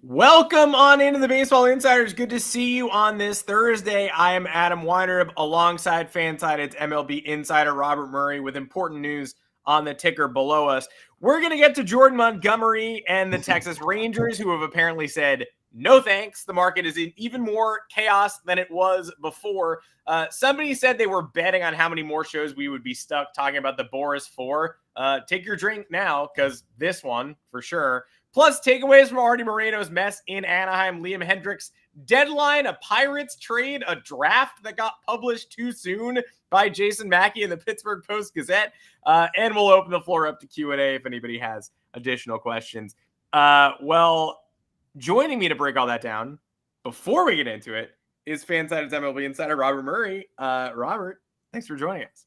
Welcome on into the Baseball Insiders. Good to see you on this Thursday. I am Adam Weinrib alongside Fansided's MLB Insider Robert Murray with important news on the ticker below us. We're going to get to Jordan Montgomery and the Texas Rangers, who have apparently said no thanks. The market is in even more chaos than it was before. Somebody said they were betting on how many more shows we would be stuck talking about the Boris 4. Take your drink now, because this one, for sure. Plus, takeaways from Arte Moreno's mess in Anaheim, Liam Hendriks deadline, a Pirates trade, a draft that got published too soon by Jason Mackey in the Pittsburgh Post-Gazette, and we'll open the floor up to Q&A if anybody has additional questions. Joining me to break all that down, before we get into it, is Fansided's MLB Insider Robert Murray. Robert, thanks for joining us.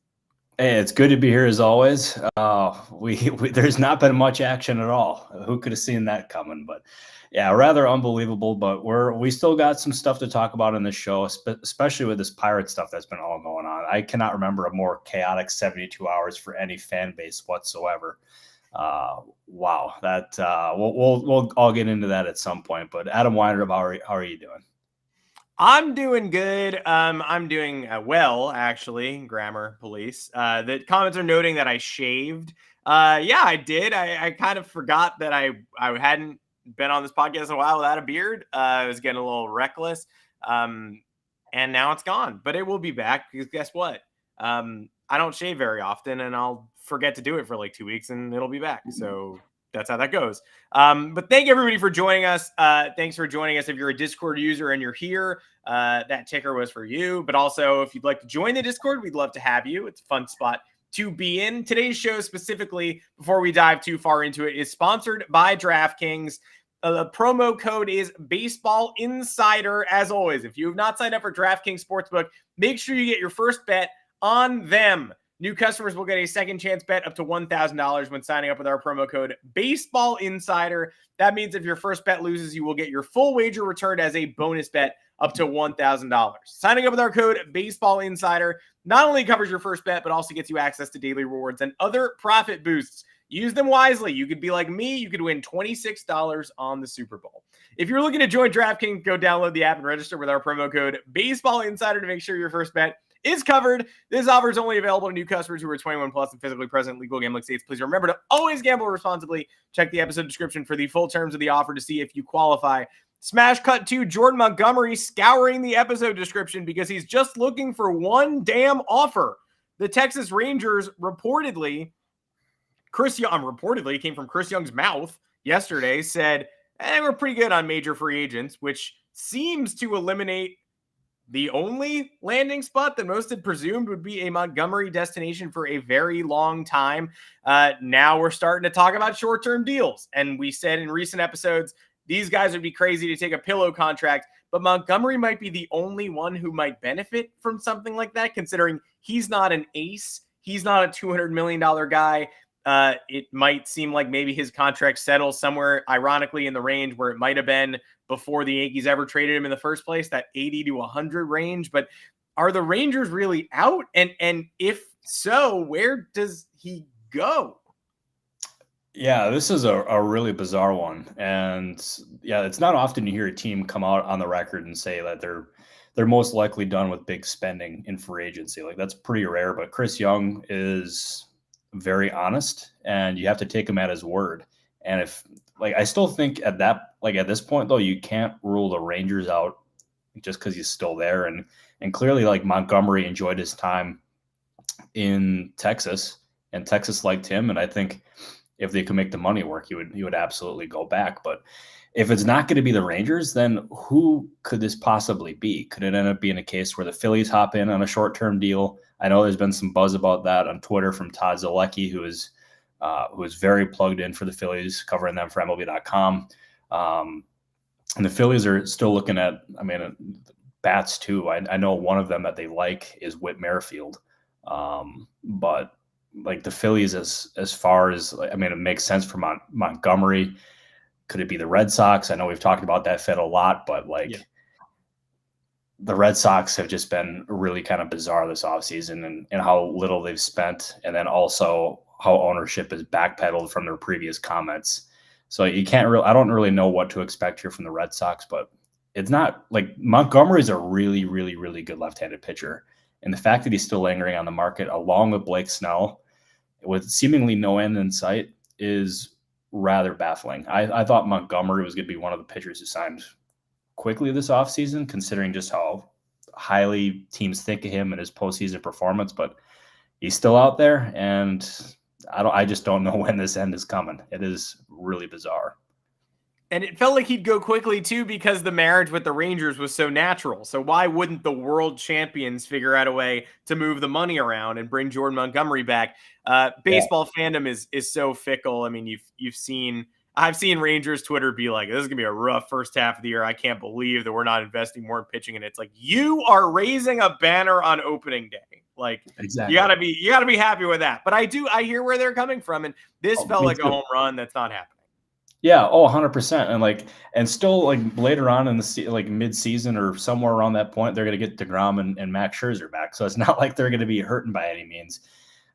Hey, it's good to be here as always. There's not been much action at all. Who could have seen that coming? But yeah, rather unbelievable. But we still got some stuff to talk about in this show, especially with this Pirate stuff that's been all going on. I cannot remember a more chaotic 72 hours for any fan base whatsoever. Wow, that we'll all get into that at some point. But Adam Weinrib, how are you doing? I'm doing good. I'm doing well, actually. Grammar police. The comments are noting that I shaved. Yeah, I did. I kind of forgot that I hadn't been on this podcast in a while without a beard. I was getting a little reckless. And now it's gone. But it will be back because guess what? I don't shave very often, and I'll forget to do it for like 2 weeks, and it'll be back. So that's how that goes. But thank everybody for joining us. Thanks for joining us. If you're a Discord user and you're here, that ticker was for you. But also, if you'd like to join the Discord, we'd love to have you. It's a fun spot to be in. Today's show specifically, before we dive too far into it, is sponsored by DraftKings. The promo code is Baseball Insider. As always, if you have not signed up for DraftKings Sportsbook, make sure you get your first bet on them. New customers will get a second chance bet up to $1,000 when signing up with our promo code Baseball Insider. That means if your first bet loses, you will get your full wager returned as a bonus bet up to $1,000. Signing up with our code Baseball Insider not only covers your first bet, but also gets you access to daily rewards and other profit boosts. Use them wisely. You could be like me. You could win $26 on the Super Bowl. If you're looking to join DraftKings, go download the app and register with our promo code Baseball Insider to make sure your first bet is covered. This offer is only available to new customers who are 21 plus and physically present in legal gambling states. Please remember to always gamble responsibly. Check the episode description for the full terms of the offer to see if you qualify. Smash cut to Jordan Montgomery scouring the episode description because he's just looking for one damn offer. The Texas Rangers reportedly came from Chris Young's mouth yesterday, said, we're pretty good on major free agents, which seems to eliminate the only landing spot that most had presumed would be a Montgomery destination for a very long time. Now we're starting to talk about short-term deals. And we said in recent episodes, these guys would be crazy to take a pillow contract, but Montgomery might be the only one who might benefit from something like that, considering he's not an ace. He's not a $200 million guy. It might seem like maybe his contract settles somewhere, ironically, in the range where it might have been before the Yankees ever traded him in the first place, that 80 to 100 range. But are the Rangers really out? And if so, where does he go? Yeah, this is a really bizarre one. And yeah, it's not often you hear a team come out on the record and say that they're most likely done with big spending in free agency. Like, that's pretty rare, but Chris Young is very honest, and you have to take him at his word. And I still think at this point though, you can't rule the Rangers out just because he's still there. And clearly, like, Montgomery enjoyed his time in Texas, and Texas liked him. And I think if they could make the money work, he would absolutely go back. But if it's not going to be the Rangers, then who could this possibly be? Could it end up being a case where the Phillies hop in on a short-term deal? I know there's been some buzz about that on Twitter from Todd Zalecki, who is very plugged in for the Phillies, covering them for MLB.com. And the Phillies are still looking at, bats too. I know one of them that they like is Whit Merrifield. But like the Phillies, as far as, it makes sense for Montgomery. Could it be the Red Sox? I know we've talked about that fit a lot, but the Red Sox have just been really kind of bizarre this offseason and how little they've spent. And then also how ownership has backpedaled from their previous comments. So you can't really, I don't really know what to expect here from the Red Sox, but it's not like Montgomery is a really, really, really good left-handed pitcher. And the fact that he's still lingering on the market along with Blake Snell with seemingly no end in sight is rather baffling. I thought Montgomery was going to be one of the pitchers who signed quickly this offseason, considering just how highly teams think of him and his postseason performance, but he's still out there, and I just don't know when this end is coming. It is really bizarre. And it felt like he'd go quickly, too, because the marriage with the Rangers was so natural. So why wouldn't the world champions figure out a way to move the money around and bring Jordan Montgomery back? Baseball fandom is so fickle. I mean, I've seen Rangers Twitter be like, this is going to be a rough first half of the year. I can't believe that we're not investing more in pitching. And it's like, you are raising a banner on opening day. Like, exactly. you gotta be happy with that. But I hear where they're coming from. And this felt like a home run. That's not happening. Yeah, 100%. And still like later on in the like mid-season or somewhere around that point, they're going to get DeGrom and Max Scherzer back. So it's not like they're going to be hurting by any means.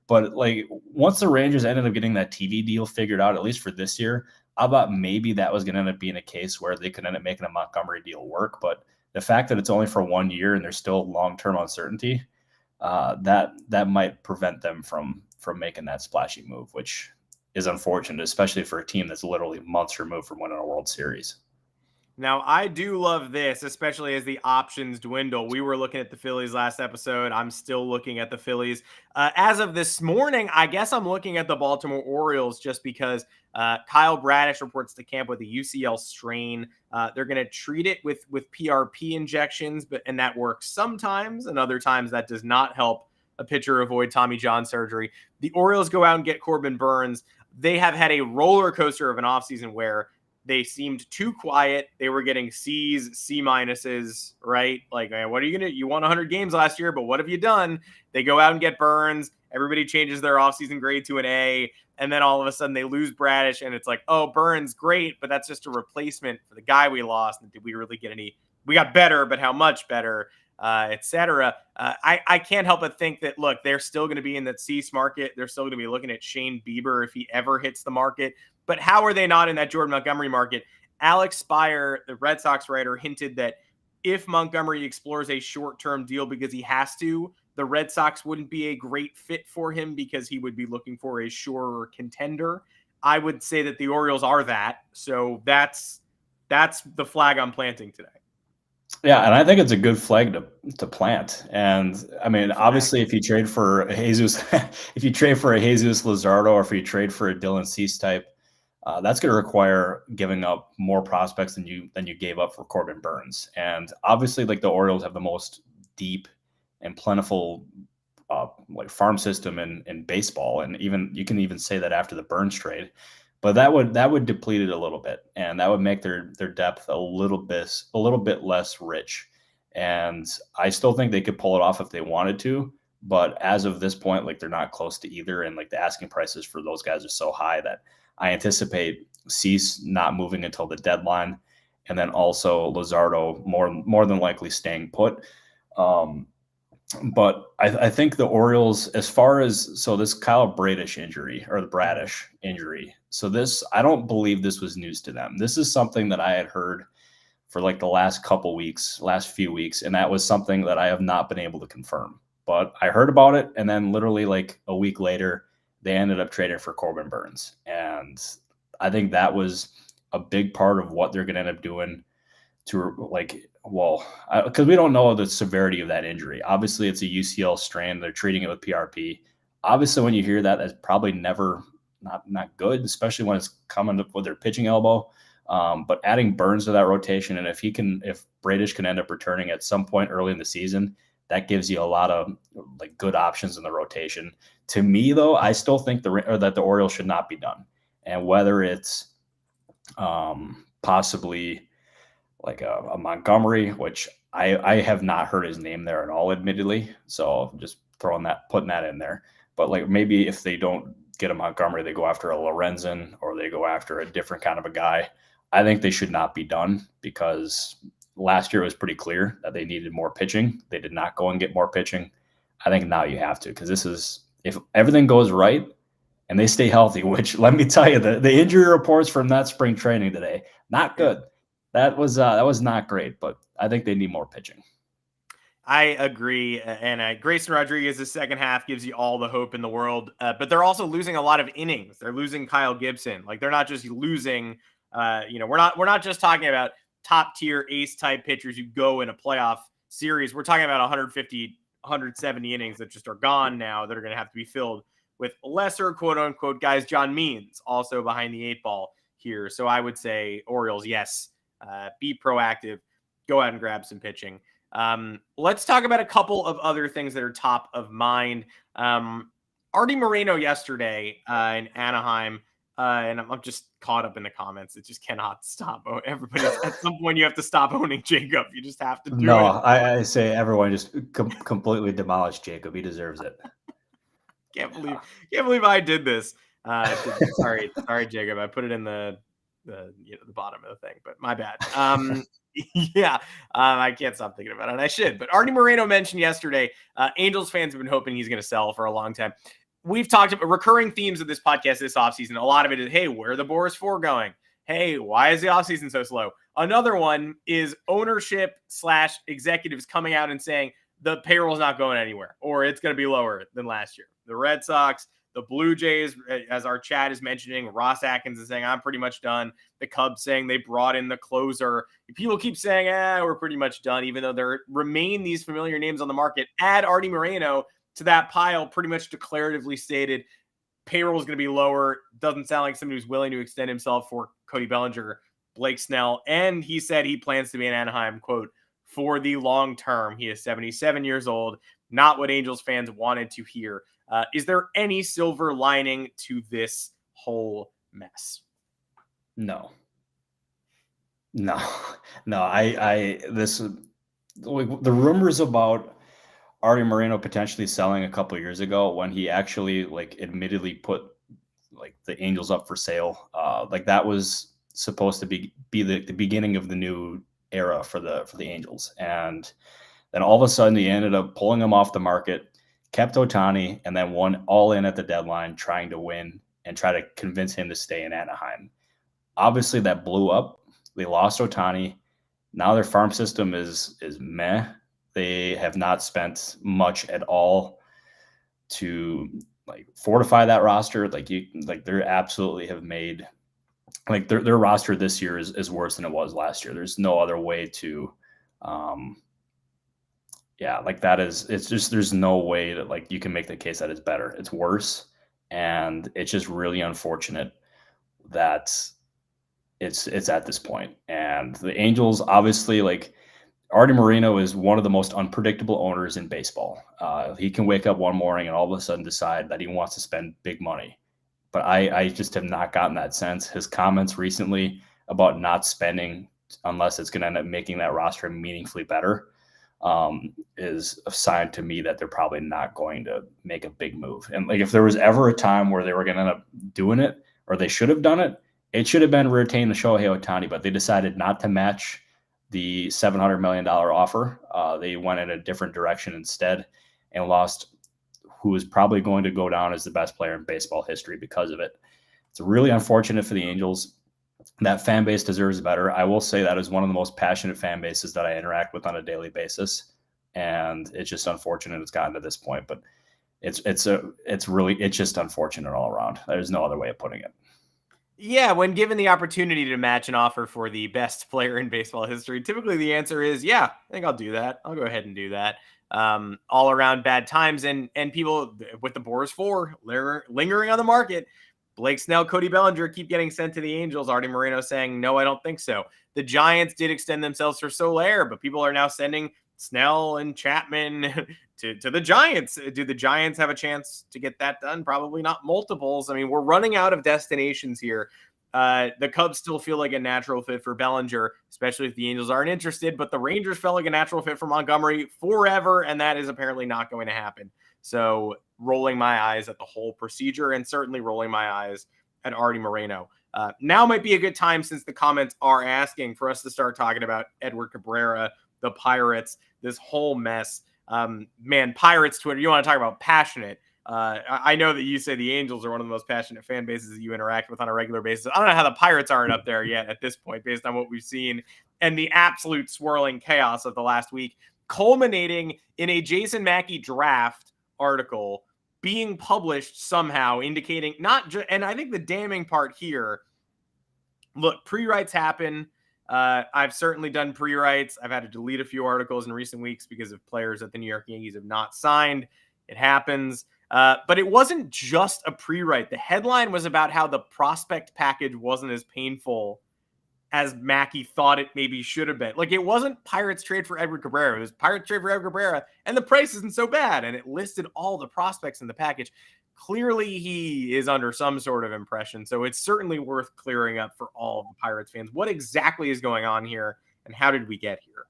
But like once the Rangers ended up getting that TV deal figured out, at least for this year, I thought maybe that was going to end up being a case where they could end up making a Montgomery deal work. But the fact that it's only for 1 year and there's still long-term uncertainty, that might prevent them from making that splashy move, which is unfortunate, especially for a team that's literally months removed from winning a World Series. Now, I do love this, especially as the options dwindle. We were looking at the Phillies last episode. I'm still looking at the Phillies. As of this morning, I guess I'm looking at the Baltimore Orioles just because Kyle Bradish reports to camp with a UCL strain. They're going to treat it with PRP injections, and that works sometimes, and other times that does not help a pitcher avoid Tommy John surgery. The Orioles go out and get Corbin Burns. They have had a roller coaster of an offseason where they seemed too quiet. They were getting C's, C minuses, right? Like, man, what are you going to, you won 100 games last year, but what have you done? They go out and get Burns. Everybody changes their offseason grade to an A. And then all of a sudden they lose Bradish. And it's like, oh, Burns, great. But that's just a replacement for the guy we lost. And did we really get any? We got better, but how much better? Etc. I can't help but think that, look, they're still going to be in that Cease market. They're still going to be looking at Shane Bieber if he ever hits the market. But how are they not in that Jordan Montgomery market? Alex Spire, the Red Sox writer, hinted that if Montgomery explores a short-term deal because he has to, the Red Sox wouldn't be a great fit for him because he would be looking for a surer contender. I would say that the Orioles are that. So that's the flag I'm planting today. Yeah, and I think it's a good flag to plant. And I mean, obviously, if you trade for a Jesus, if you trade for a Jesus Luzardo, or if you trade for a Dylan Cease type, that's going to require giving up more prospects than you gave up for Corbin Burns. And obviously, like the Orioles have the most deep and plentiful like farm system in baseball, and even you can even say that after the Burns trade. But that would deplete it a little bit, and that would make their depth a little bit less rich. And I still think they could pull it off if they wanted to, but as of this point, like they're not close to either. And like the asking prices for those guys are so high that I anticipate Cease not moving until the deadline, and then also Luzardo more than likely staying put. But I think the Orioles, as far as this Kyle Bradish injury or the Bradish injury, so this, I don't believe this was news to them. This is something that I had heard for like the last few weeks, and that was something that I have not been able to confirm. But I heard about it, and then literally like a week later, they ended up trading for Corbin Burns. And I think that was a big part of what they're going to end up doing to because we don't know the severity of that injury. Obviously, it's a UCL strain. They're treating it with PRP. Obviously, when you hear that, that's probably not good, especially when it's coming up with their pitching elbow. But adding Burns to that rotation, and if Bradish can end up returning at some point early in the season, that gives you a lot of like good options in the rotation. To me, though, I still think that the Orioles should not be done, and whether it's possibly like a Montgomery, which I have not heard his name there at all, admittedly. So just putting that in there. But like maybe if they don't get a Montgomery, they go after a Lorenzen, or they go after a different kind of a guy. I think they should not be done, because last year it was pretty clear that they needed more pitching. They did not go and get more pitching. I think now you have to, because if everything goes right, and they stay healthy, which let me tell you, the injury reports from that spring training today, not good. That was not great, but I think they need more pitching. I agree. And Grayson Rodriguez's second half gives you all the hope in the world. But they're also losing a lot of innings. They're losing Kyle Gibson. Like, they're not just losing, we're not just talking about top tier ace type pitchers who go in a playoff series. We're talking about 150, 170 innings that just are gone now that are going to have to be filled with lesser quote unquote guys. John Means also behind the 8 ball here. So I would say Orioles, yes, be proactive, go out and grab some pitching. Let's talk about a couple of other things that are top of mind. Arte Moreno yesterday in Anaheim, and I'm just caught up in the comments. It just cannot stop. Everybody, at some point, you have to stop owning Jacob. You just have to do it. I say everyone just completely demolish Jacob. He deserves it. Can't believe I did this. Sorry, Jacob. I put it in the bottom of the thing, but my bad. Yeah, I can't stop thinking about it, and I should. But Arte Moreno mentioned yesterday, Angels fans have been hoping he's going to sell for a long time. We've talked about recurring themes of this podcast this offseason. A lot of it is, hey, where are the Boras 4 going? Hey, why is the offseason so slow? Another one is ownership / executives coming out and saying the payroll's not going anywhere, or it's going to be lower than last year. The Red Sox, the Blue Jays, as our chat is mentioning, Ross Atkins is saying, I'm pretty much done. The Cubs saying they brought in the closer. People keep saying, we're pretty much done, even though there remain these familiar names on the market. Add Arte Moreno to that pile, pretty much declaratively stated, payroll is going to be lower. Doesn't sound like somebody who's willing to extend himself for Cody Bellinger, Blake Snell. And he said he plans to be in Anaheim, quote, for the long term. He is 77 years old. Not what Angels fans wanted to hear. Is there any silver lining to this whole mess? No. The rumors about Arte Moreno potentially selling a couple of years ago, when he actually admittedly put the Angels up for sale, that was supposed to be the beginning of the new era for the Angels, and then all of a sudden he ended up pulling him off the market, kept Ohtani, and then won all in at the deadline, trying to win and try to convince him to stay in Anaheim. Obviously, that blew up. They lost Ohtani. Now their farm system is meh. They have not spent much at all to fortify that roster. They absolutely have made their roster this year is worse than it was last year. There's no other way to there's no way that you can make the case that it's better. It's worse, and it's just really unfortunate that it's at this point. And the Angels, obviously, Arte Moreno is one of the most unpredictable owners in baseball. He can wake up one morning and all of a sudden decide that he wants to spend big money. But I just have not gotten that sense. His comments recently about not spending unless it's going to end up making that roster meaningfully better is a sign to me that they're probably not going to make a big move. And if there was ever a time where they were going to end up doing it, or they should have done it, it should have been retain the Shohei Ohtani, but they decided not to match the $700 million offer. They went in a different direction instead and lost who is probably going to go down as the best player in baseball history because of it. It's really unfortunate for the Angels. That fan base deserves better. I will say that is one of the most passionate fan bases that I interact with on a daily basis. And it's just unfortunate it's gotten to this point, but it's just unfortunate all around. There's no other way of putting it. Yeah, when given the opportunity to match an offer for the best player in baseball history, typically the answer is, yeah, I think I'll do that. I'll go ahead and do that. All around bad times, and people with the Boras 4 lingering on the market. Blake Snell, Cody Bellinger keep getting sent to the Angels. Arte Moreno saying, no, I don't think so. The Giants did extend themselves for Soler, but people are now sending Snell and Chapman to the Giants. Do the Giants have a chance to get that done? Probably not multiples. I mean, we're running out of destinations here. The Cubs still feel like a natural fit for Bellinger, especially if the Angels aren't interested, but the Rangers felt like a natural fit for Montgomery forever, and that is apparently not going to happen. So rolling my eyes at the whole procedure, and certainly rolling my eyes at Arte Moreno. Now might be a good time, since the comments are asking, for us to start talking about Edward Cabrera, the Pirates, this whole mess. Man, Pirates Twitter, you want to talk about passionate. I know that you say the Angels are one of the most passionate fan bases that you interact with on a regular basis. I don't know how the Pirates aren't up there yet at this point, based on what we've seen and the absolute swirling chaos of the last week, culminating in a Jason Mackey draft article being published somehow, indicating not just, and I think the damning part here, look, pre-writes happen. I've certainly done pre-writes. I've had to delete a few articles in recent weeks because of players that the New York Yankees have not signed. It happens. But it wasn't just a pre-write. The headline was about how the prospect package wasn't as painful as Mackey thought it maybe should have been. Like, it wasn't Pirates trade for Edward Cabrera. It was Pirates trade for Edward Cabrera, and the price isn't so bad. And it listed all the prospects in the package. Clearly, he is under some sort of impression. So it's certainly worth clearing up for all of the Pirates fans. What exactly is going on here, and how did we get here?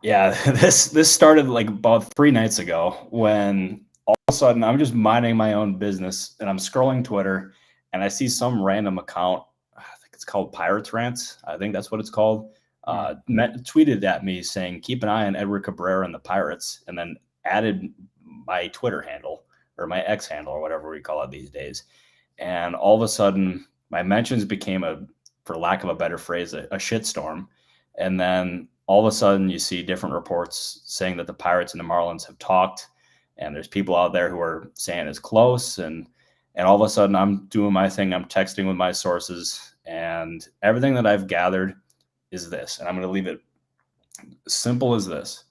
Yeah, this started like about 3 nights ago when all of a sudden I'm just minding my own business and I'm scrolling Twitter and I see some random account. I think it's called Pirates Rants. I think that's what it's called. Tweeted at me saying, keep an eye on Edward Cabrera and the Pirates, and then added my Twitter handle or my X handle or whatever we call it these days. And all of a sudden my mentions became for lack of a better phrase, a shitstorm. And then all of a sudden you see different reports saying that the Pirates and the Marlins have talked, and there's people out there who are saying it's close. And all of a sudden I'm doing my thing. I'm texting with my sources, and everything that I've gathered is this, and I'm going to leave it simple as this.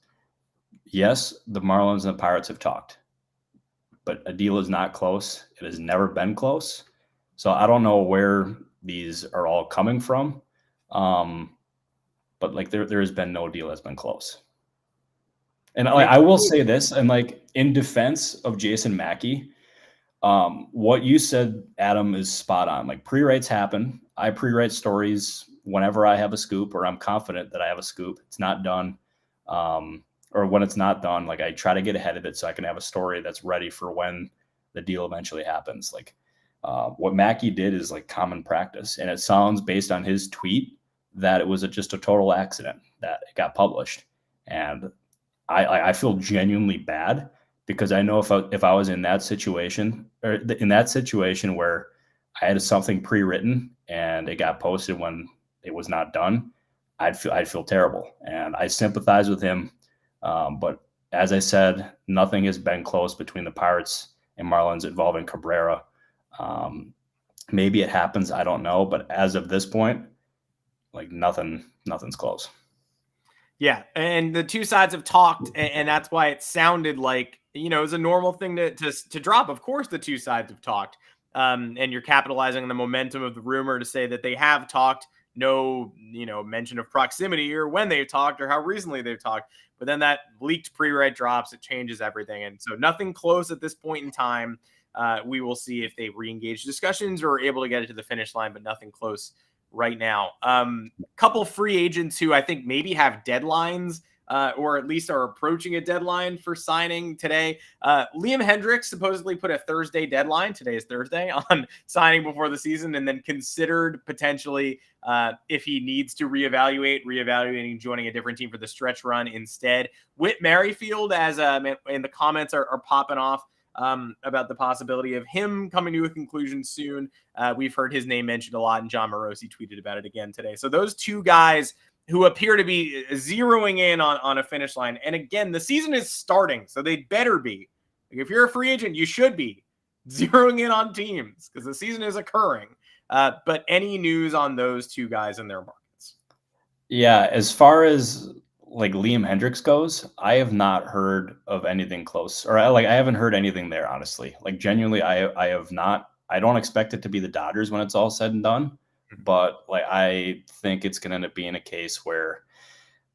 Yes, the Marlins and the Pirates have talked, but a deal is not close. It has never been close. So I don't know where these are all coming from. But like there has been no deal that's been close. And I will say this, and like in defense of Jason Mackey, what you said, Adam, is spot on. Like pre-writes happen. I pre-write stories whenever I have a scoop, or I'm confident that I have a scoop. It's not done. Or when it's not done, like I try to get ahead of it so I can have a story that's ready for when the deal eventually happens. Like what Mackey did is like common practice. And it sounds, based on his tweet, that it was just a total accident that it got published. And I feel genuinely bad, because I know if I was in that situation, or in that situation where I had something pre-written and it got posted when it was not done, I'd feel terrible. And I sympathize with him. But as I said, nothing has been close between the Pirates and Marlins involving Cabrera. Maybe it happens, I don't know. But as of this point, like nothing's close. Yeah, and the two sides have talked, and that's why it sounded like, it was a normal thing to drop. Of course, the two sides have talked, and you're capitalizing on the momentum of the rumor to say that they have talked. No, mention of proximity or when they've talked or how recently they've talked. But then that leaked pre-write drops. It changes everything, and so nothing close at this point in time. We will see if they re-engage discussions or are able to get it to the finish line, but nothing close right now. Couple free agents who I think maybe have deadlines, or at least are approaching a deadline for signing today. Liam Hendriks supposedly put a Thursday deadline, today is Thursday, on signing before the season, and then considered potentially, if he needs to reevaluating joining a different team for the stretch run instead. Whit Merrifield, as in the comments are popping off, about the possibility of him coming to a conclusion soon. We've heard his name mentioned a lot, and John Morosi tweeted about it again today. So those two guys who appear to be zeroing in on a finish line. And again, the season is starting, so they better be. Like, if you're a free agent, you should be zeroing in on teams because the season is occurring. But any news on those two guys and their markets? Yeah, as far as like Liam Hendriks goes, I have not heard of anything close, or I haven't heard anything there, honestly. Like genuinely, I have not. I don't expect it to be the Dodgers when it's all said and done, but like I think it's going to end up being a case where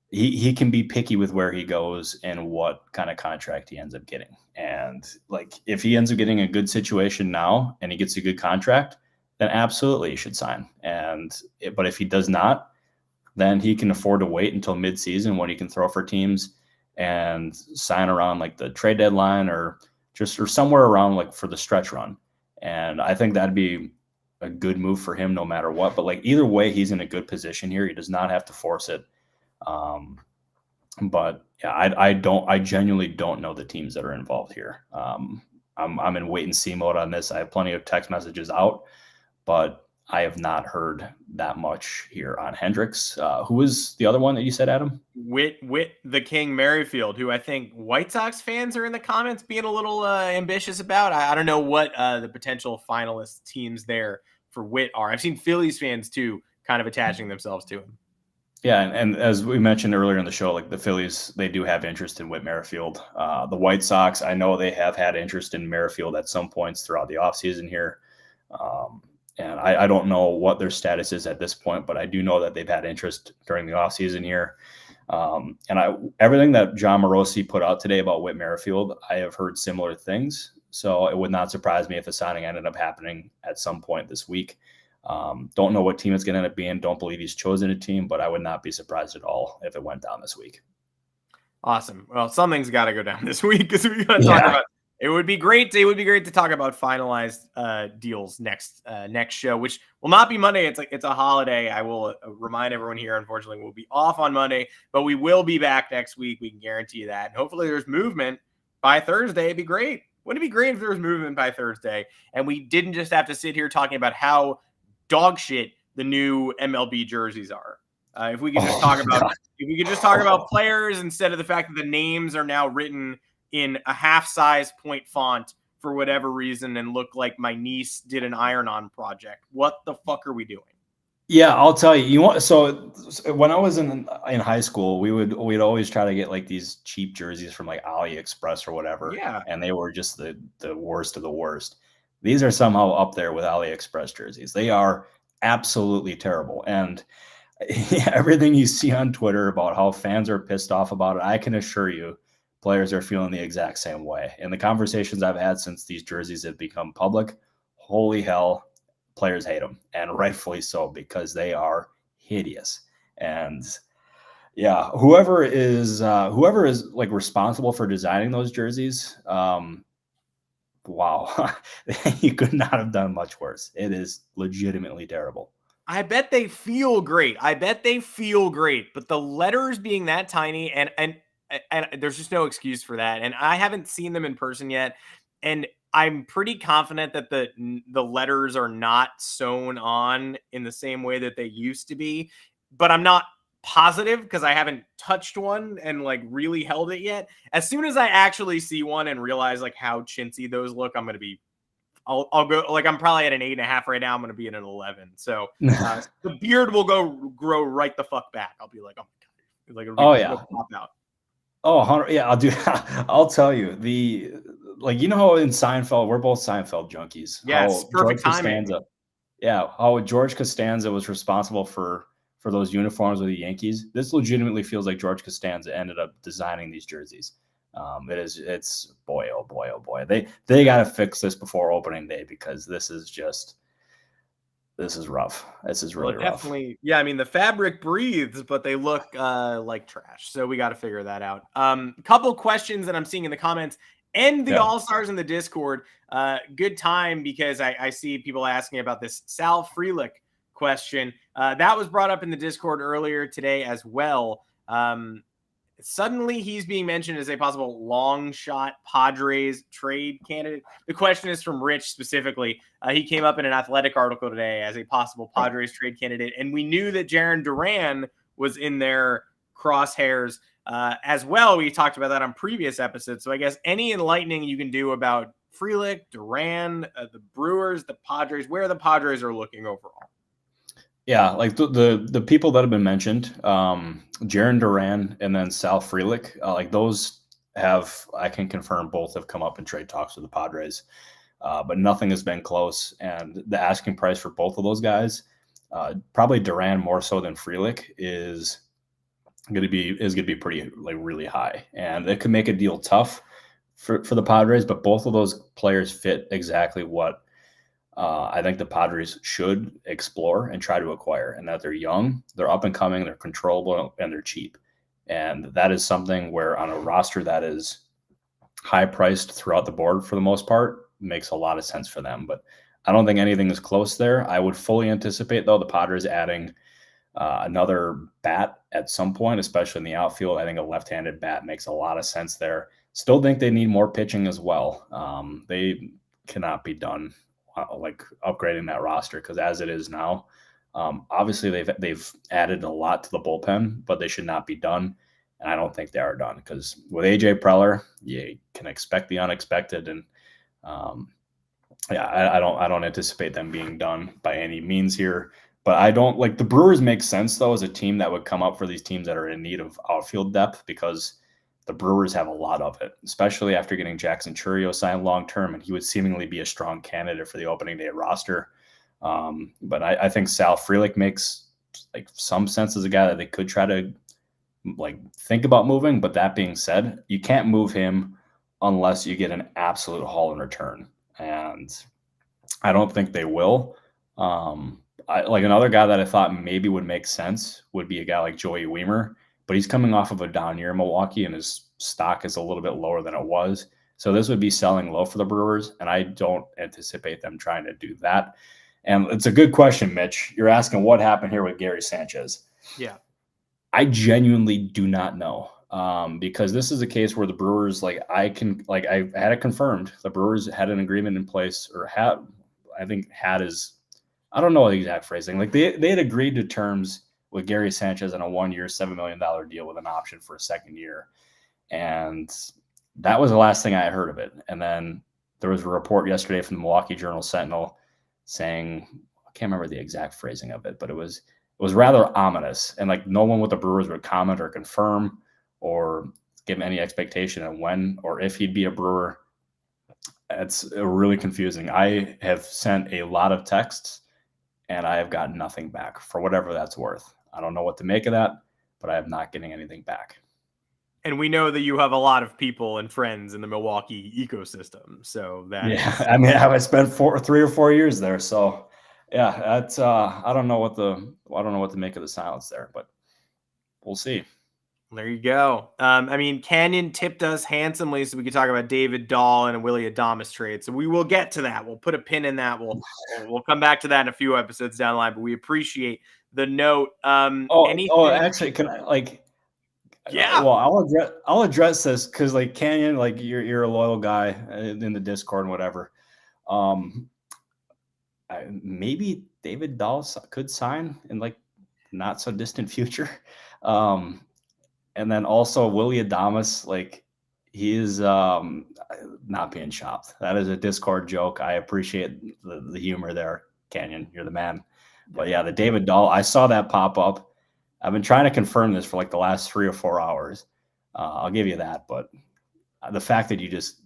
he can be picky with where he goes and what kind of contract he ends up getting. And like if he ends up getting a good situation now and he gets a good contract, then absolutely he should sign. But if he does not, then he can afford to wait until midseason when he can throw for teams and sign around like the trade deadline or somewhere around like for the stretch run. And I think that'd be a good move for him no matter what. But like either way, he's in a good position here. He does not have to force it. But yeah, I genuinely don't know the teams that are involved here. I'm in wait and see mode on this. I have plenty of text messages out, but I have not heard that much here on Hendriks. Who was the other one that you said, Adam? Whit the King Merrifield, who I think White Sox fans are in the comments being a little ambitious about. I don't know what the potential finalist teams there for Whit are. I've seen Phillies fans too kind of attaching themselves to him. Yeah, and as we mentioned earlier in the show, like the Phillies, they do have interest in Whit Merrifield. The White Sox, I know they have had interest in Merrifield at some points throughout the offseason here. And I don't know what their status is at this point, but I do know that they've had interest during the offseason here. Everything that John Morosi put out today about Whit Merrifield, I have heard similar things. So it would not surprise me if the signing ended up happening at some point this week. Don't know what team it's going to end up being. Don't believe he's chosen a team, but I would not be surprised at all if it went down this week. Awesome. Well, something's got to go down this week because we got to talk about. It would be great. It would be great to talk about finalized deals next show, which will not be Monday. It's a holiday. I will remind everyone here. Unfortunately, we'll be off on Monday, but we will be back next week. We can guarantee you that. And hopefully, there's movement by Thursday. It'd be great. Wouldn't it be great if there was movement by Thursday and we didn't just have to sit here talking about how dog shit the new MLB jerseys are? If we could just talk about players instead of the fact that the names are now written in a half-size point font for whatever reason and look like my niece did an iron-on project. What the fuck are we doing? Yeah, I'll tell you. So when I was in high school, we'd always try to get like these cheap jerseys from like AliExpress or whatever. Yeah, and they were just the worst of the worst. These are somehow up there with AliExpress jerseys. They are absolutely terrible. And everything you see on Twitter about how fans are pissed off about it, I can assure you, players are feeling the exact same way. In the conversations I've had since these jerseys have become public, holy hell, players hate them, and rightfully so, because they are hideous. And yeah, whoever is like responsible for designing those jerseys, wow, you could not have done much worse. It is legitimately terrible. I bet they feel great. But the letters being that tiny and there's just no excuse for that. And I haven't seen them in person yet. And I'm pretty confident that the letters are not sewn on in the same way that they used to be. But I'm not positive because I haven't touched one and like really held it yet. As soon as I actually see one and realize like how chintzy those look, I'm going to be I'll go like I'm probably at an 8.5 right now. I'm going to be at an 11. So the beard will grow right the fuck back. I'll be like, oh my god, pop out. Oh, 100, yeah, I'll tell you how in Seinfeld, we're both Seinfeld junkies. Yes, perfect timing. How George Costanza was responsible for those uniforms with the Yankees. This legitimately feels like George Costanza ended up designing these jerseys. It's boy, oh boy. They got to fix this before opening day because this is rough. This is really rough. Definitely. Yeah. I mean, the fabric breathes, but they look like trash. So we got to figure that out. Couple questions that I'm seeing in the comments and the All-Stars in the Discord. Good time because I see people asking about this Sal Frelick question. That was brought up in the Discord earlier today as well. Suddenly he's being mentioned as a possible long shot Padres trade candidate. The question is from Rich specifically. He came up in an Athletic article today as a possible Padres trade candidate. And we knew that Jarren Duran was in their crosshairs as well. We talked about that on previous episodes. So I guess any enlightening you can do about Frelick, Duran, the Brewers, the Padres, where the Padres are looking overall. Yeah, like the people that have been mentioned, Jarren Duran and then Sal Frelick, like those I can confirm both have come up in trade talks with the Padres, but nothing has been close. And the asking price for both of those guys, probably Duran more so than Frelick, is going to be pretty like really high, and it could make a deal tough for the Padres. But both of those players fit exactly what I think the Padres should explore and try to acquire, and that they're young, they're up and coming, they're controllable, and they're cheap. And that is something where on a roster that is high priced throughout the board for the most part makes a lot of sense for them. But I don't think anything is close there. I would fully anticipate, though, the Padres adding another bat at some point, especially in the outfield. I think a left-handed bat makes a lot of sense there. Still think they need more pitching as well. They cannot be done like upgrading that roster because as it is now, obviously they've added a lot to the bullpen, but they should not be done. And I don't think they are done because with AJ Preller, you can expect the unexpected, and I don't anticipate them being done by any means here. But I don't like the Brewers make sense though as a team that would come up for these teams that are in need of outfield depth because the Brewers have a lot of it, especially after getting Jackson Chourio signed long term, and he would seemingly be a strong candidate for the opening day roster. But I think Sal Frelick makes like some sense as a guy that they could try to like think about moving. But that being said, you can't move him unless you get an absolute haul in return, and I don't think they will. Like another guy that I thought maybe would make sense would be a guy like Joey Weimer, but he's coming off of a down year in Milwaukee, and his stock is a little bit lower than it was. So this would be selling low for the Brewers, and I don't anticipate them trying to do that. And it's a good question, Mitch. You're asking what happened here with Gary Sanchez. Yeah. I genuinely do not know because this is a case where the Brewers, I had it confirmed. The Brewers had an agreement in place, or had is, I don't know the exact phrasing. Like they had agreed to terms with Gary Sanchez on a 1 year, $7 million deal with an option for a second year. And that was the last thing I heard of it. And then there was a report yesterday from the Milwaukee Journal-Sentinel saying, I can't remember the exact phrasing of it, but it was rather ominous. And like no one with the Brewers would comment or confirm or give any expectation on when or if he'd be a Brewer. It's really confusing. I have sent a lot of texts and I have gotten nothing back for whatever that's worth. I don't know what to make of that, but I am not getting anything back. And we know that you have a lot of people and friends in the Milwaukee ecosystem. So I mean, I spent 3 or 4 years there. So yeah, that's I don't know what to make of the silence there, but we'll see. There you go. I mean, Canyon tipped us handsomely so we could talk about David Dahl and a Willy Adames trade. So we will get to that. We'll put a pin in that. We'll come back to that in a few episodes down the line, but we appreciate the note. Actually, can I yeah. Well, I'll address this because like Canyon, like you're a loyal guy in the Discord and whatever. Maybe David Dahl could sign in like not so distant future. And then also Willy Adames, like he is not being shopped. That is a Discord joke. I appreciate the humor there, Canyon. You're the man. But yeah, the David Dahl, I saw that pop up. I've been trying to confirm this for like the last 3 or 4 hours. I'll give you that. But the fact that you just,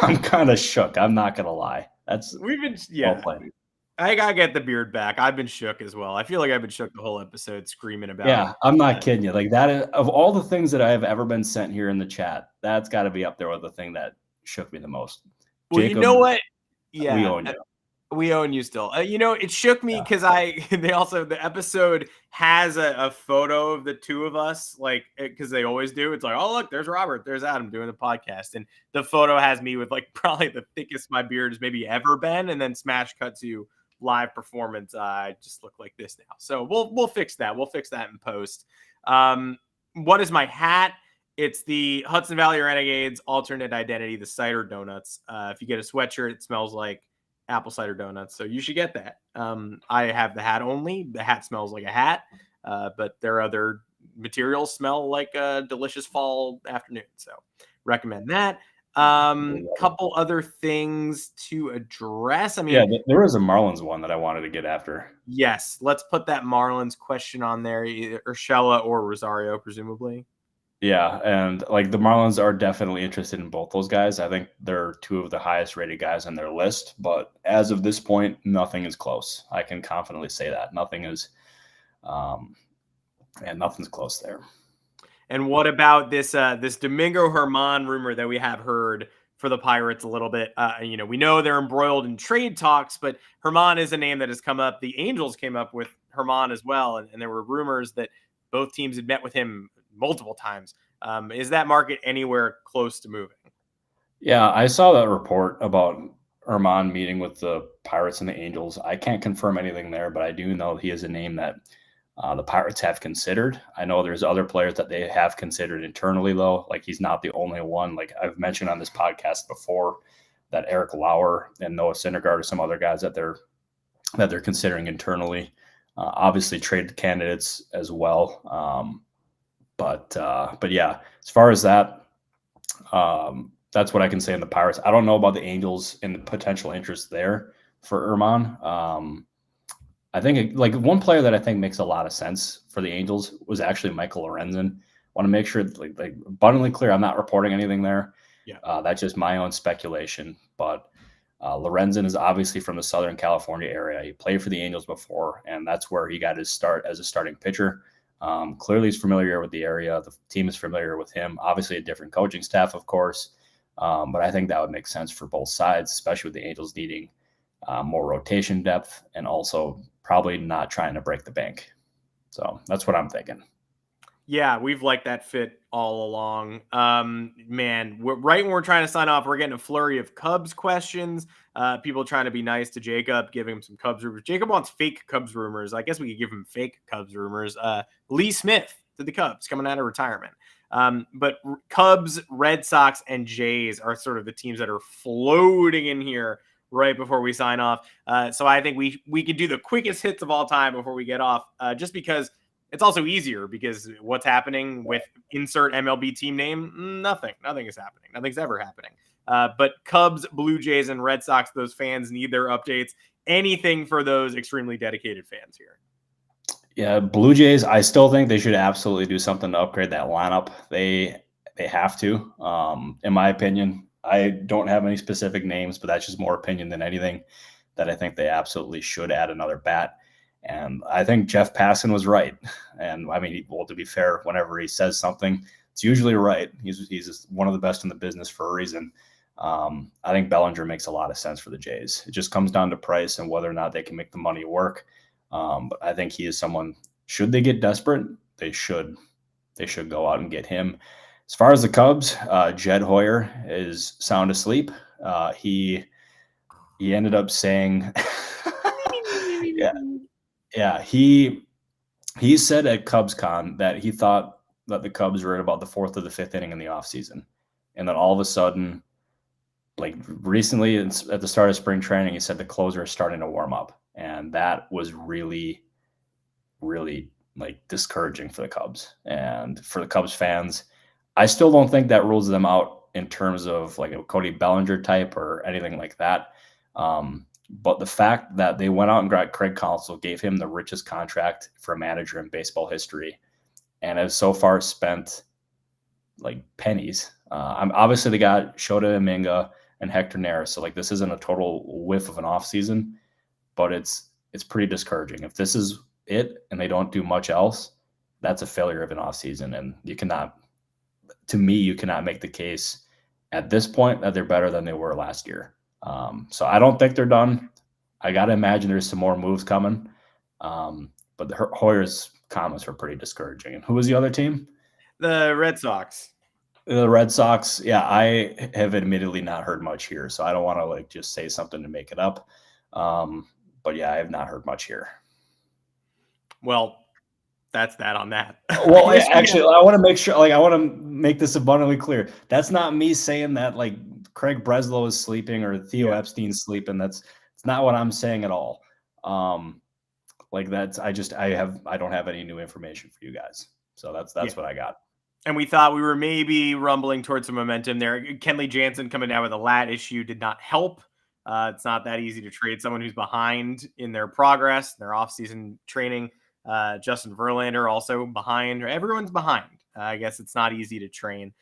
I'm kind of shook. I'm not going to lie. Well played. I gotta get the beard back. I've been shook as well. I feel like I've been shook the whole episode screaming about it. Yeah, I'm not kidding you. Like that is, of all the things that I have ever been sent here in the chat, that's got to be up there with the thing that shook me the most. Well, Jacob, you know what? Yeah, we own you. We own you still. It shook me because the episode has a photo of the two of us, like because they always do. It's like, oh look, there's Robert, there's Adam doing the podcast, and the photo has me with like probably the thickest my beard has maybe ever been, and then smash cut to live performance. I just look like this now. So we'll fix that. We'll fix that in post. What is my hat? It's the Hudson Valley Renegades alternate identity, the cider donuts. If you get a sweatshirt, it smells like apple cider donuts. So you should get that. I have the hat only. The hat smells like a hat, but their other materials smell like a delicious fall afternoon. So recommend that. Couple other things to address. I mean, there was a Marlins one that I wanted to get after. Yes, let's put that Marlins question on there, either Urshela or Rosario, presumably. Yeah, and like the Marlins are definitely interested in both those guys. I think they're two of the highest rated guys on their list, but as of this point, nothing is close. I can confidently say that nothing is, and nothing's close there. And what about this Domingo Germán rumor that we have heard for the Pirates a little bit? We know they're embroiled in trade talks, but Germán is a name that has come up. The Angels came up with Germán as well, and there were rumors that both teams had met with him multiple times. Is that market anywhere close to moving? Yeah, I saw that report about Germán meeting with the Pirates and the Angels. I can't confirm anything there, but I do know he is a name that the Pirates have considered. I know there's other players that they have considered internally, though. Like, he's not the only one. Like I've mentioned on this podcast before, that Eric Lauer and Noah Syndergaard are some other guys that they're considering internally. Obviously, trade candidates as well. But yeah, as far as that, that's what I can say in the Pirates. I don't know about the Angels and the potential interest there for Erman. I think like one player that I think makes a lot of sense for the Angels was actually Michael Lorenzen. Want to make sure like abundantly clear, I'm not reporting anything there. Yeah. That's just my own speculation. But Lorenzen is obviously from the Southern California area. He played for the Angels before, and that's where he got his start as a starting pitcher. Clearly, he's familiar with the area. The team is familiar with him. Obviously, a different coaching staff, of course. But I think that would make sense for both sides, especially with the Angels needing more rotation depth and also probably not trying to break the bank. So that's what I'm thinking. Yeah, we've liked that fit all along. Man, right when we're trying to sign off, we're getting a flurry of Cubs questions. People trying to be nice to Jacob, giving him some Cubs rumors. Jacob wants fake Cubs rumors. I guess we could give him fake Cubs rumors. Lee Smith to the Cubs coming out of retirement. But Cubs, Red Sox, and Jays are sort of the teams that are floating in here right before we sign off. So I think we could do the quickest hits of all time before we get off, just because it's also easier, because what's happening with insert MLB team name? Nothing is happening. Nothing's ever happening. But Cubs, Blue Jays, and Red Sox, those fans need their updates. Anything for those extremely dedicated fans here. Yeah, Blue Jays, I still think they should absolutely do something to upgrade that lineup. They have to, in my opinion. I don't have any specific names, but that's just more opinion than anything, that I think they absolutely should add another bat. And I think Jeff Passan was right. And I mean, well, to be fair, whenever he says something, it's usually right. He's one of the best in the business for a reason. I think Bellinger makes a lot of sense for the Jays. It just comes down to price and whether or not they can make the money work. But I think he is someone, should they get desperate, they should go out and get him. As far as the Cubs, Jed Hoyer is sound asleep. He ended up saying, yeah, he said at CubsCon that he thought that the Cubs were at about the 4th or the 5th inning in the offseason. And then all of a sudden, like recently at the start of spring training, he said the closer is starting to warm up. And that was really, really like discouraging for the Cubs and for the Cubs fans. I still don't think that rules them out in terms of like a Cody Bellinger type or anything like that. But the fact that they went out and got Craig Counsell, gave him the richest contract for a manager in baseball history, and has so far spent like pennies. I'm obviously they got Shota Iminga and Hector Neris, so like this isn't a total whiff of an offseason, but it's pretty discouraging. If this is it and they don't do much else, that's a failure of an offseason, and you cannot make the case at this point that they're better than they were last year. So I don't think they're done. I got to imagine there's some more moves coming. But Hoyer's comments were pretty discouraging. And who was the other team? The Red Sox. The Red Sox. Yeah, I have admittedly not heard much here, so I don't want to like just say something to make it up. But yeah, I have not heard much here. Well, that's that on that. Well, actually, I want to make sure, like, I want to make this abundantly clear. That's not me saying that, like, Craig Breslow is sleeping or Theo Epstein's sleeping. It's not what I'm saying at all. Like that's, I don't have any new information for you guys. So that's what I got. And we thought we were maybe rumbling towards some momentum there. Kenley Jansen coming down with a lat issue did not help. It's not that easy to trade someone who's behind in their progress, their offseason training. Justin Verlander also behind. Everyone's behind. I guess it's not easy to train.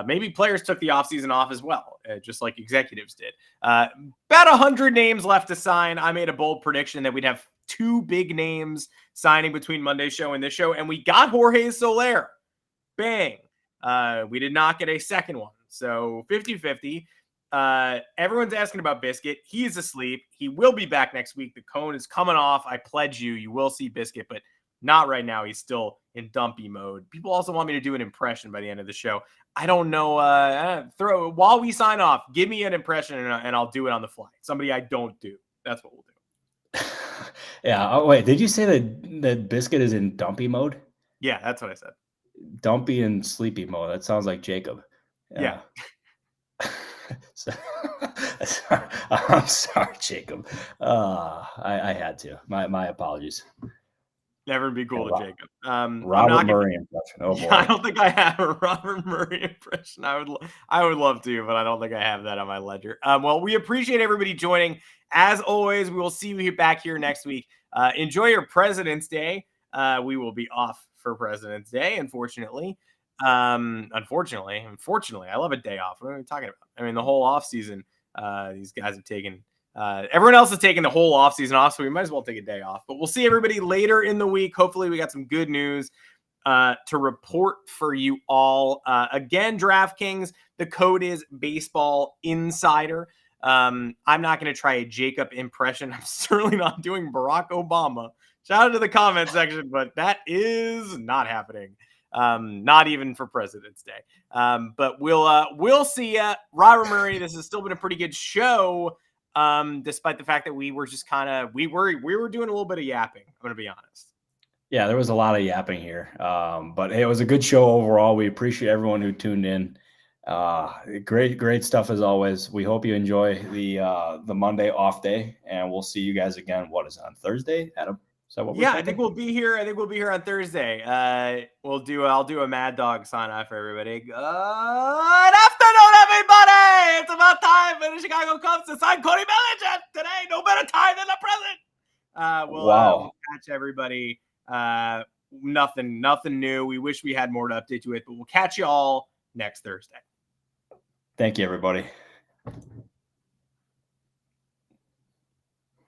Maybe players took the offseason off as well, just like executives did. About 100 names left to sign. I made a bold prediction that we'd have 2 big names signing between Monday's show and this show, and we got Jorge Soler. Bang. We did not get a second one. So 50-50. Everyone's asking about Biscuit. He is asleep. He will be back next week. The cone is coming off. I pledge you. You will see Biscuit, but not right now. He's still in dumpy mode. People also want me to do an impression by the end of the show. I don't know. While we sign off, give me an impression and I'll do it on the fly. Somebody I don't do. That's what we'll do. Yeah. Oh, wait. Did you say that Biscuit is in dumpy mode? Yeah, that's what I said. Dumpy and sleepy mode. That sounds like Jacob. Yeah. Yeah. So, I'm sorry, Jacob. I had to. My apologies. Never be cool Yeah, to Jacob. I'm Robert not gonna. Murray impression. Oh Yeah, I boy. don't think I have a Robert Murray impression. I would love to, but I don't think I have that on my ledger. Well, we appreciate everybody joining. As always, we will see you back here next week. Enjoy your President's Day. We will be off for President's Day, unfortunately. Unfortunately, I love a day off. What are we talking about? I mean, the whole off season, these guys have taken. Everyone else is taking the whole offseason off, so we might as well take a day off. But we'll see everybody later in the week. Hopefully, we got some good news to report for you all. Again, DraftKings, the code is Baseball Insider. I'm not going to try a Jacob impression. I'm certainly not doing Barack Obama. Shout out to the comment section, but that is not happening. Not even for President's Day. But we'll see ya. Robert Murray, this has still been a pretty good show. Despite the fact that we were just we were doing a little bit of yapping. I'm going to be honest. Yeah, there was a lot of yapping here. But hey, it was a good show overall. We appreciate everyone who tuned in. Great stuff as always. We hope you enjoy the Monday off day, and we'll see you guys again. What is it, on Thursday, Adam? Is that what we're I think we'll be here. I think we'll be here on Thursday. I'll do a Mad Dog sign off for everybody. Good afternoon, everybody. It's about time for the Chicago Cubs to sign Cody Bellinger today. No better time than the present. We'll catch everybody. Nothing new. We wish we had more to update you with, but we'll catch you all next Thursday. Thank you, everybody.